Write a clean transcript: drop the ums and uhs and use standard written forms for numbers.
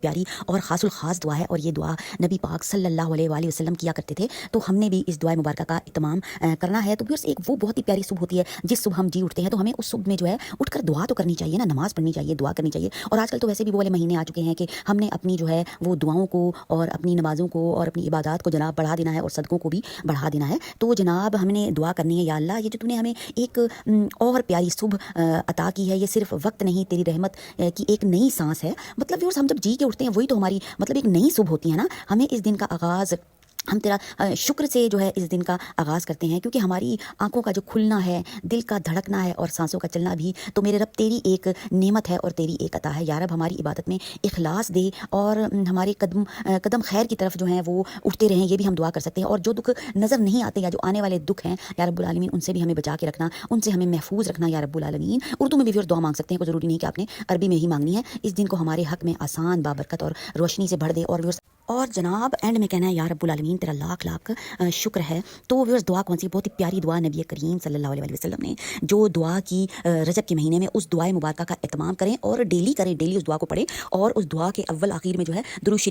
پیاری اور خاص الخاص دعا ہے، اور یہ دعا نبی پاک صلی اللہ علیہ وآلہ وسلم کیا کرتے تھے، تو ہم نے بھی اس دعا مبارکہ کا اہتمام کرنا ہے۔ تو بھی ایک وہ بہت ہی پیاری صبح ہوتی ہے جس صبح ہم جی اٹھتے ہیں، تو ہمیں اس صبح میں جو ہے اٹھ کر دعا تو کرنی چاہیے نا، نماز پڑھنی چاہیے، دعا کرنی چاہیے۔ اور آج کل تو ویسے بھی وہ والے مہینے آ چکے ہیں کہ ہم نے اپنی جو ہے وہ دعاؤں کو اور اپنی نمازوں کو اور اپنی عبادات کو جناب بڑھا دینا ہے، اور صدقوں کو بھی بڑھا دینا ہے۔ تو جناب ہم نے دعا کرنی ہے، یا اللہ یہ جو تو نے ہمیں ایک اور پیاری صبح عطا کی ہے، یہ صرف وقت نہیں، تیری رحمت کی ایک نئی سانس ہے۔ مطلب ویورز ہم جب جی کے اٹھتے ہیں وہی تو ہماری مطلب ایک نئی صبح ہوتی ہے نا۔ ہمیں اس دن کا آغاز ہم تیرا شکر سے جو ہے اس دن کا آغاز کرتے ہیں، کیونکہ ہماری آنکھوں کا جو کھلنا ہے، دل کا دھڑکنا ہے اور سانسوں کا چلنا بھی تو میرے رب تیری ایک نعمت ہے اور تیری ایک عطا ہے۔ یا رب ہماری عبادت میں اخلاص دے، اور ہمارے قدم خیر کی طرف جو ہیں وہ اٹھتے رہیں، یہ بھی ہم دعا کر سکتے ہیں۔ اور جو دکھ نظر نہیں آتے یا جو آنے والے دکھ ہیں یا رب العالمین، ان سے بھی ہمیں بچا کے رکھنا، ان سے ہمیں محفوظ رکھنا یا رب العالمین۔ اردو میں بھی پھر دعا مانگ سکتے ہیں، کوئی ضروری نہیں کہ آپ نے عربی میں ہی مانگنی ہے۔ اس دن کو ہمارے حق میں آسان، بابرکت اور روشنی سے بھر دے۔ اور جناب اینڈ میں کہنا ہے یا رب العالمین تیرا لاکھ لاکھ شکر ہے۔ تو ویورز دعا کون سی؟ بہت ہی پیاری دعا نبی کریم صلی اللہ علیہ وسلم نے جو دعا کی رجب کے مہینے میں، اس دعائے مبارکہ کا اہتمام کریں اور ڈیلی کریں، ڈیلی اس دعا کو پڑھیں، اور اس دعا کے اول آخر میں جو ہے درود شریف